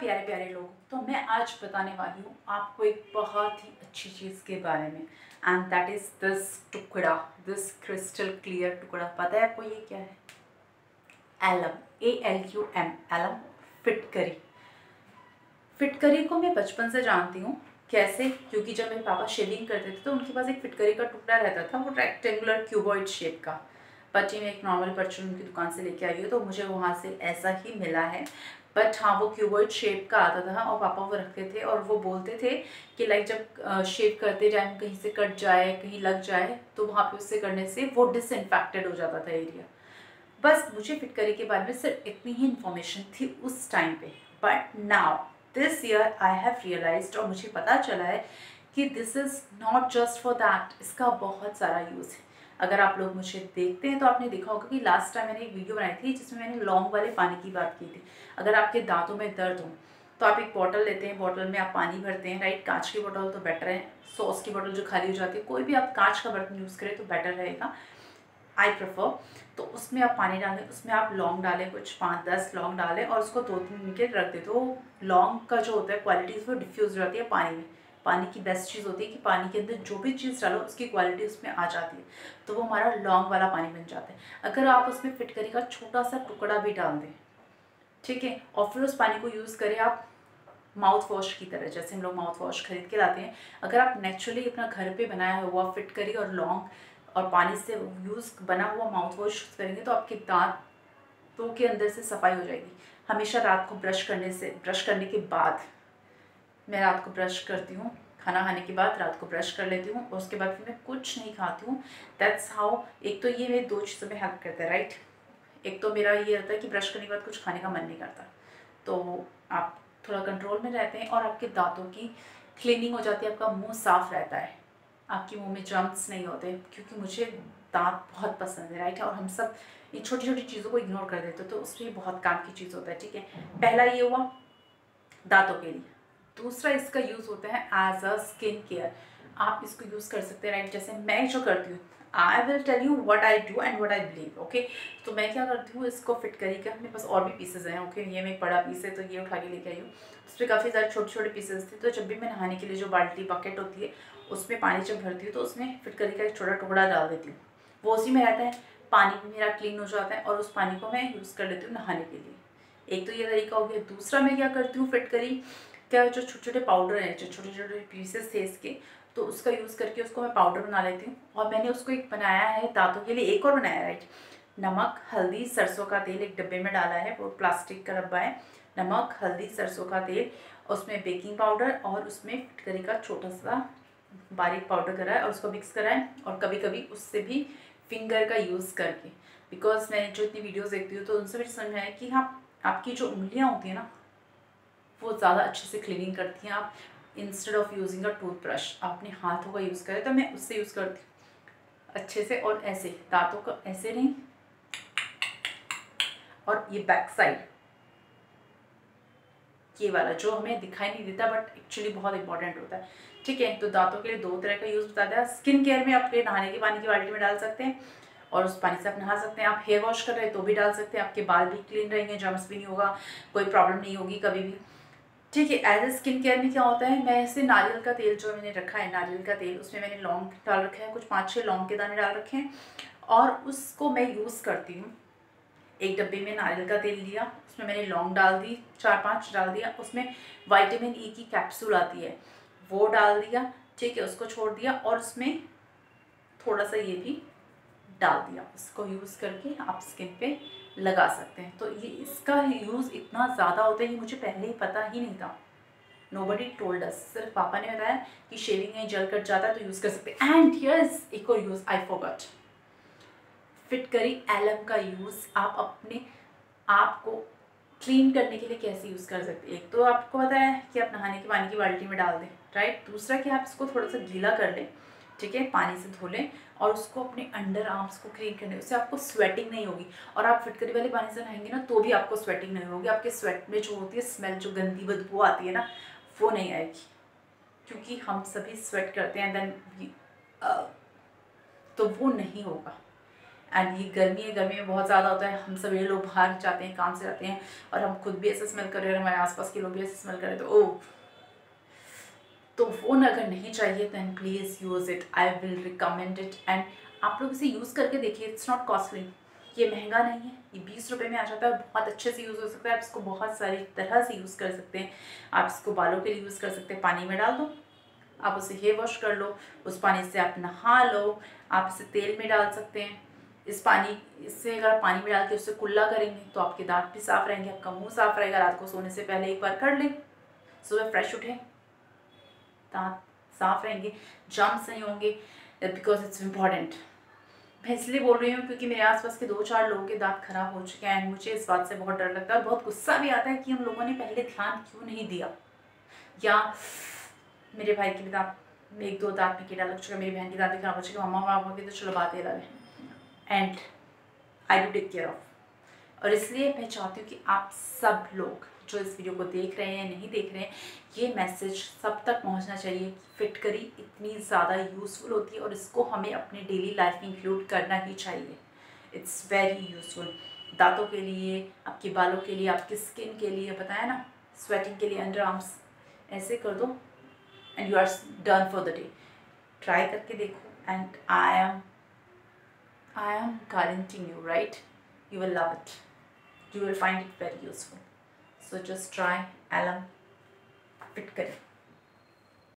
प्यारे प्यारे लोग, तो मैं आज बताने वाली हूँ आपको एक बहुत ही अच्छी चीज़ के बारे में, एंड दैट इज़ दिस टुकड़ा, दिस क्रिस्टल क्लियर टुकड़ा। पता है आपको ये क्या है? एलम, ALUM, एलम फिटकरी। फिटकरी को मैं बचपन से जानती हूँ। कैसे? क्योंकि जब मेरे पापा शेविंग करते थे तो उनके पास एक फिटकरी का टुकड़ा रहता था, वो रेक्टेंगुलर क्यूबॉइड शेप का। बट ये मैं एक नॉर्मल परचून उनकी दुकान से लेके आई हूँ, तो मुझे वहाँ से ऐसा ही मिला है। बट हाँ, वो क्यूबॉइड शेप का आता था और पापा वो रखते थे और वो बोलते थे कि लाइक जब शेव करते टाइम कहीं से कट जाए, कहीं लग जाए, तो वहाँ पे उससे करने से वो डिसइंफेक्टेड हो जाता था एरिया। बस मुझे फिटकरी के बारे में सिर्फ इतनी ही इन्फॉर्मेशन थी उस टाइम पे। But now this year I have realised, और मुझे पता चला है कि this is not just for that, इसका बहुत सारा यूज़ है। अगर आप लोग मुझे देखते हैं तो आपने देखा होगा कि लास्ट टाइम मैंने एक वीडियो बनाई थी जिसमें मैंने लौंग वाले पानी की बात की थी। अगर आपके दांतों में दर्द हो तो आप एक बॉटल लेते हैं, बॉटल में आप पानी भरते हैं, राइट? कांच की बॉटल तो बेटर है, सॉस की बॉटल जो खाली हो जाती है, कोई भी आप कांच का बर्तन यूज़ करें तो बेटर रहेगा, आई प्रेफर। तो उसमें आप पानी डालें, उसमें आप लौंग डालें, कुछ 5-10 लौंग डालें और उसको 2-3 मिनट रख दें। तो लौंग का जो होता है क्वालिटी वो डिफ्यूज़ हो जाती है पानी में। पानी की बेस्ट चीज़ होती है कि पानी के अंदर जो भी चीज़ डालो उसकी क्वालिटी उसमें आ जाती है, तो वो हमारा लौंग वाला पानी बन जाता है। अगर आप उसमें फिटकरी का छोटा सा टुकड़ा भी डाल दें, ठीक है, और फिर उस पानी को यूज़ करें आप माउथ वॉश की तरह, जैसे हम लोग माउथ वॉश खरीद के लाते हैं। अगर आप नेचुरली अपना घर पे बनाया हुआ फिटकरी और लौंग और पानी से यूज़ बना हुआ माउथ वॉश करेंगे तो आपके दांतों के अंदर से सफाई हो जाएगी। हमेशा रात को ब्रश करने के बाद, मैं रात को ब्रश करती हूँ, खाना खाने के बाद रात को ब्रश कर लेती हूँ और उसके बाद फिर मैं कुछ नहीं खाती हूँ। That's how. एक तो ये मेरी 2 चीज़ों में हेल्प करता है, राइट? एक तो मेरा ये रहता है कि ब्रश करने के बाद कुछ खाने का मन नहीं करता, तो आप थोड़ा कंट्रोल में रहते हैं और आपके दांतों की क्लीनिंग हो जाती है, आपका मुंह साफ रहता है, आपके मुंह में जर्म्स नहीं होते। क्योंकि मुझे दांत बहुत पसंद है, राइट? और हम सब ये छोटी छोटी चीज़ों को इग्नोर कर देते, तो उसमें बहुत काम की चीज़ होता है, ठीक है? पहला ये हुआ दांतों के लिए। दूसरा इसका यूज़ होता है एज अ स्किन केयर। आप इसको यूज़ कर सकते हैं, राइट? जैसे मैं जो करती हूँ, I will tell you what I do and what I believe, okay? तो मैं क्या करती हूँ, इसको फिटकरी का, मेरे पास और भी पीसेज हैं, ओके? ये मैं बड़ा पीस है तो ये उठा के लेके आई हूँ। उस पर काफ़ी सारे छोटे छोटे पीसेज थे, तो जब भी मैं नहाने के लिए जो बाल्टी बकेट होती है उसमें पानी जब भरती हूँ तो उसमें फिटकरी का एक छोटा टुकड़ा डाल देती हूँ, वो उसी में रहता है, पानी भी मेरा क्लीन हो जाता है और उस पानी को मैं यूज़ कर लेती हूँ नहाने के लिए। एक तो ये तरीका हो गया। दूसरा मैं क्या करती हूँ, फिटकरी क्या, जो छोटे छोटे पाउडर हैं, जो छोटे छोटे पीसेस थे इसके, तो उसका यूज़ करके उसको मैं पाउडर बना लेती हूँ। और मैंने उसको एक बनाया है दांतों के लिए, एक और बनाया है, राइट? नमक, हल्दी, सरसों का तेल एक डब्बे में डाला है, वो प्लास्टिक का डब्बा है। नमक, हल्दी, सरसों का तेल, उसमें बेकिंग पाउडर और उसमें फिटकरी का छोटा सा बारीक पाउडर करा है और उसको मिक्स करा है। और कभी कभी उससे भी फिंगर का यूज़ करके, बिकॉज मैं जो इतनी वीडियोज़ देखती हूँ तो उनसे मुझे समझ आया कि हाँ, आपकी जो उंगलियाँ होती हैं ना, वो ज़्यादा अच्छे से क्लीनिंग करती हैं। आप instead of using a toothbrush आप अपने हाथों का यूज़ करें, तो मैं उससे यूज़ करती हूँ अच्छे से। और ऐसे दांतों का ऐसे नहीं, और ये बैक साइड, ये वाला जो हमें दिखाई नहीं देता बट एक्चुअली बहुत इंपॉर्टेंट होता है, ठीक है? तो दांतों के लिए 2 तरह का यूज़ बता दिया। स्किन केयर में आप नहाने के पानी की बाल्टी में डाल सकते हैं और उस पानी से आप नहा सकते हैं। आप हेयर वॉश कर रहे हैं तो भी डाल सकते हैं, आपके बाल भी क्लीन रहेंगे, जर्म्स भी नहीं होगा, कोई प्रॉब्लम नहीं होगी कभी भी, ठीक है? एज ए स्किन केयर में क्या होता है, मैं ऐसे नारियल का तेल जो मैंने रखा है, नारियल का तेल, उसमें मैंने लौंग डाल रखा है, कुछ 5-6 लौंग के दाने डाल रखे हैं और उसको मैं यूज़ करती हूँ। एक डब्बे में नारियल का तेल लिया, उसमें मैंने लौंग डाल दी, 4-5 डाल दिया, उसमें विटामिन ई की कैप्सूल आती है वो डाल दिया, ठीक है? उसको छोड़ दिया और उसमें थोड़ा सा ये भी डाल दिया। उसको यूज़ करके आप स्किन पे लगा सकते हैं। तो ये इसका यूज़ इतना ज़्यादा होता है, ये मुझे पहले ही पता ही नहीं था। नोबडी टोल्ड अस, सिर्फ पापा ने बताया कि शेविंग में जल कट जाता है तो यूज़ कर सकते हैं। एंड यस, एक और यूज़ आई फॉरगॉट, फिटकरी एलम का यूज़ आप अपने आप को क्लीन करने के लिए कैसे यूज़ कर सकते हैं। एक तो आपको पता है कि आप नहाने के पानी की बाल्टी में डाल दें, राइट? दूसरा कि आप इसको थोड़ा सा गीला कर लें, ठीक है? पानी से धो लें और उसको अपने अंडर आर्म्स को क्लीन करने, उससे आपको स्वेटिंग नहीं होगी। और आप फिटकरी वाले पानी से नहाएंगे ना तो भी आपको स्वेटिंग नहीं होगी, आपके स्वेट में जो होती है स्मेल, जो गंदी बदबू आती है ना, वो नहीं आएगी। क्योंकि हम सभी स्वेट करते हैं देन तो वो नहीं होगा। एंड ये गर्मी है, गर्मी में बहुत ज़्यादा होता है, हम सभी लोग बाहर जाते हैं, काम से जाते हैं और हम खुद भी ऐसे स्मेल कर रहे हैं और हमारे आसपास के लोग भी ऐसे स्मेल कर रहे हैं, तो ओह, तो वो अगर नहीं चाहिए then please use it, I will recommend it. And आप लोग इसे यूज़ करके देखिए, इट्स नॉट कॉस्टली, ये महंगा नहीं है, ये 20 रुपये में आ जाता है, बहुत अच्छे से यूज़ हो सकता है, आप इसको बहुत सारी तरह से यूज़ कर सकते हैं। आप इसको बालों के लिए यूज़ कर सकते हैं, पानी में डाल दो, आप उसे हेयर वॉश कर लो, उस पानी से आप नहा लो, आप इसे तेल में डाल सकते हैं। इससे अगर आप पानी में डाल के उससे कुल्ला करेंगे तो आपके दांत भी साफ़ रहेंगे, आपका मुंह साफ़ रहेगा। रात को सोने से पहले एक बार कर लें, सुबह फ्रेश उठें, दांत साफ रहेंगे, जम्स नहीं होंगे, बिकॉज इट्स इम्पॉर्टेंट। मैं इसलिए बोल रही हूँ क्योंकि मेरे आसपास के 2-4 लोगों के दांत खराब हो चुके हैं एंड मुझे इस बात से बहुत डर लगता है और बहुत गुस्सा भी आता है कि हम लोगों ने पहले ध्यान क्यों नहीं दिया। या मेरे भाई के भी दांत में 1-2 दांत में कीड़ा लग चुका है, मेरी बहन के दांत भी खराब हो चुके, मम्मा पापा की तो चलो बात ही अलग है, and I do take care of. और इसलिए मैं चाहती हूँ कि आप सब लोग जो इस वीडियो को देख रहे हैं, नहीं देख रहे हैं, ये मैसेज सब तक पहुँचना चाहिए कि फिटकरी इतनी ज़्यादा यूज़फुल होती है और इसको हमें अपने डेली लाइफ में इंक्लूड करना ही चाहिए। इट्स वेरी यूज़फुल, दांतों के लिए, आपके बालों के लिए, आपकी स्किन के लिए, बताया ना, स्वेटिंग के लिए, अंडर आर्म्स, ऐसे कर दो and you are done for the day. Try करके देखो and I am guaranteeing you, right? You will love it. You will find it very useful. So just try Alum Fit Kari.